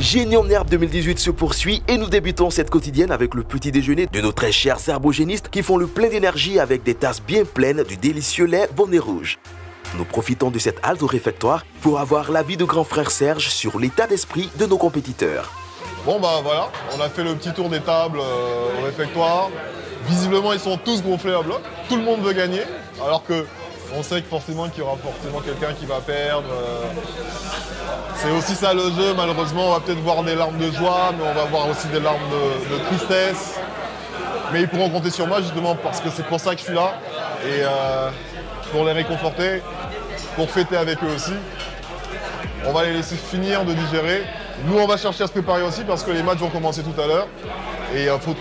Génie en herbe 2018 se poursuit et nous débutons cette quotidienne avec le petit déjeuner de nos très chers herbogénistes qui font le plein d'énergie avec des tasses bien pleines du délicieux lait Bonnet Rouge. Nous profitons de cette halte au réfectoire pour avoir l'avis de grand frère Serge sur l'état d'esprit de nos compétiteurs. Bon bah voilà, on a fait le petit tour des tables au réfectoire. Visiblement ils sont tous gonflés à bloc, tout le monde veut gagner, alors que on sait que forcément qu'il y aura forcément quelqu'un qui va perdre. C'est aussi ça le jeu, malheureusement on va peut-être voir des larmes de joie, mais on va voir aussi des larmes de tristesse. Mais ils pourront compter sur moi justement parce que c'est pour ça que je suis là. Et pour les réconforter, pour fêter avec eux aussi. On va les laisser finir de digérer. Nous on va chercher à se préparer aussi parce que les matchs vont commencer tout à l'heure. Et il faut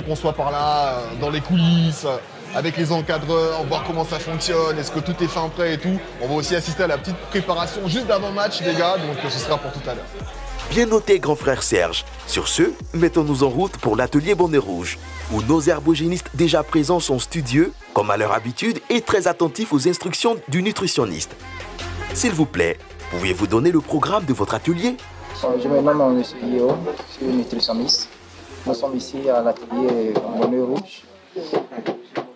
qu'on soit par là, dans les coulisses, avec les encadreurs, voir comment ça fonctionne, est-ce que tout est fin prêt et tout. On va aussi assister à la petite préparation juste d'avant-match les gars, donc ce sera pour tout à l'heure. Bien noté, grand frère Serge. Sur ce, mettons-nous en route pour l'atelier Bonnet Rouge, où nos herbogénistes déjà présents sont studieux, comme à leur habitude, et très attentifs aux instructions du nutritionniste. S'il vous plaît, pouvez-vous donner le programme de votre atelier? Je me nomme M. Guillaume, je suis nutritionniste. Nous sommes ici à l'atelier Bonnet Rouge.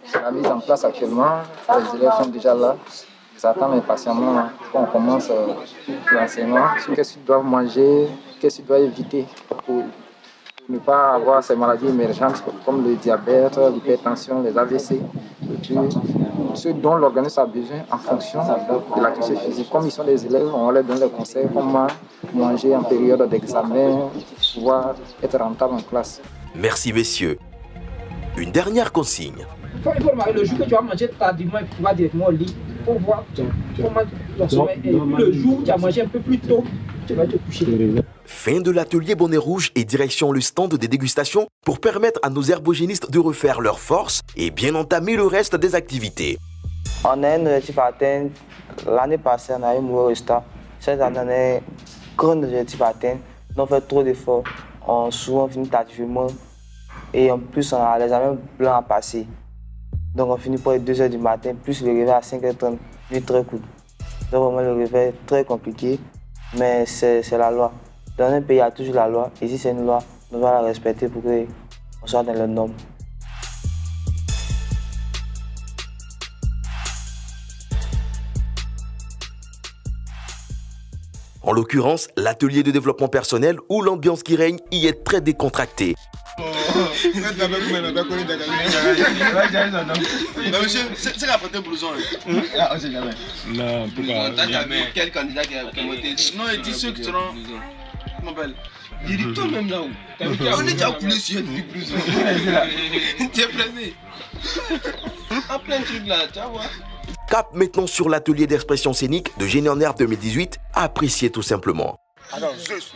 C'est la mise en place actuellement. Les élèves sont déjà là. Ils attendent impatiemment qu'on commence l'enseignement sur qu'est-ce qu'ils doivent manger, qu'est-ce qu'ils doivent éviter pour ne pas avoir ces maladies émergentes comme le diabète, l'hypertension, les AVC, et puis ce dont l'organisme a besoin en fonction de l'activité physique. Comme ils sont des élèves, on leur donne les conseils comment manger en période d'examen, pouvoir être rentable en classe. Merci messieurs. Une dernière consigne. Il faut remarquer le jour que tu vas manger tardivement et que tu vas directement au lit pour voir comment ton sommeil est. Le jour où tu as mangé un peu plus tôt, tu vas te coucher. Fin de l'atelier Bonnet Rouge et direction le stand des dégustations pour permettre à nos herbogénistes de refaire leurs forces et bien entamer le reste des activités. On a un objectif atteint. L'année passée, on a eu un mauvais résultat. Cette année, on a un grand objectif atteint. On fait trop d'efforts. On souvent finit tardivement. Et en plus, on a l'examen blanc à passer. Donc on finit pour les 2h du matin, plus le réveil à 5h30, nuit très cool. Donc vraiment le réveil est très compliqué, mais c'est la loi. Dans un pays, il y a toujours la loi. Ici, c'est une loi. On doit la respecter pour qu'on soit dans les normes. En l'occurrence, l'atelier de développement personnel où l'ambiance qui règne y est très décontractée. C'est la portée blouson. Ah, on sait jamais. Non, pourquoi? Quel candidat qui a voté? Non, il dit ceux qui seront. Comment on appelle? Il dit toi-même là-haut. On est déjà coulé sur une blouson. Tu es pressé. En plein truc là, tu vas voir. Cap maintenant sur l'atelier d'expression scénique de Génie en herbe 2018, à apprécier tout simplement. Alors, Zeus.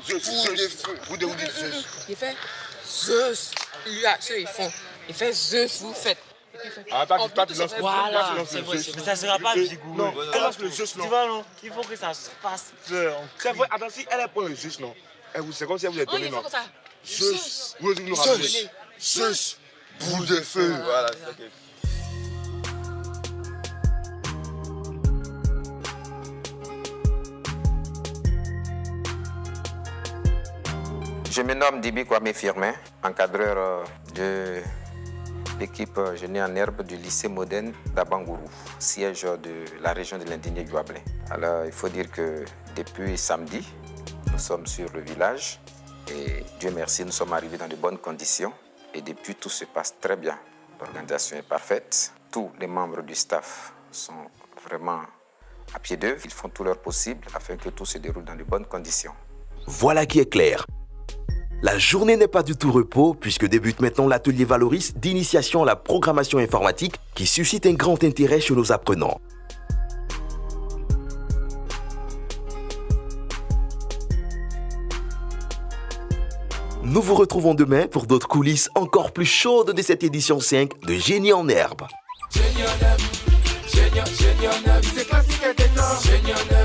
Vous dites Zeus. Il fait Zeus. Lui, ceux ils font. Il fait Zeus, vous faites. Ah, toi, tu lances. Voilà, c'est vrai, mais ça sera pas vigoureux. Non, elle lance le Zeus, non. Tu vois, non, il faut que ça se fasse peur. C'est vrai, attends, si elle prend le Zeus, non. C'est comme si elle vous a On donné, il non. fait comme ça. Zeus. Vous nous rappelez. Zeus. Boule de feu. Voilà, c'est ça. Je me nomme Dibi Kwame Firmin, encadreur de l'équipe Génie en herbe du lycée moderne d'Abangourou, siège de la région de l'Indigné-Guablin. Alors, il faut dire que depuis samedi, nous sommes sur le village et Dieu merci, nous sommes arrivés dans de bonnes conditions et depuis tout se passe très bien. L'organisation est parfaite, tous les membres du staff sont vraiment à pied d'œuvre, ils font tout leur possible afin que tout se déroule dans de bonnes conditions. Voilà qui est clair. La journée n'est pas du tout repos puisque débute maintenant l'atelier Valoris d'initiation à la programmation informatique qui suscite un grand intérêt chez nos apprenants. Nous vous retrouvons demain pour d'autres coulisses encore plus chaudes de cette édition 5 de Génie en herbe. Génie en herbe, c'est classique et décor. Génie en herbe.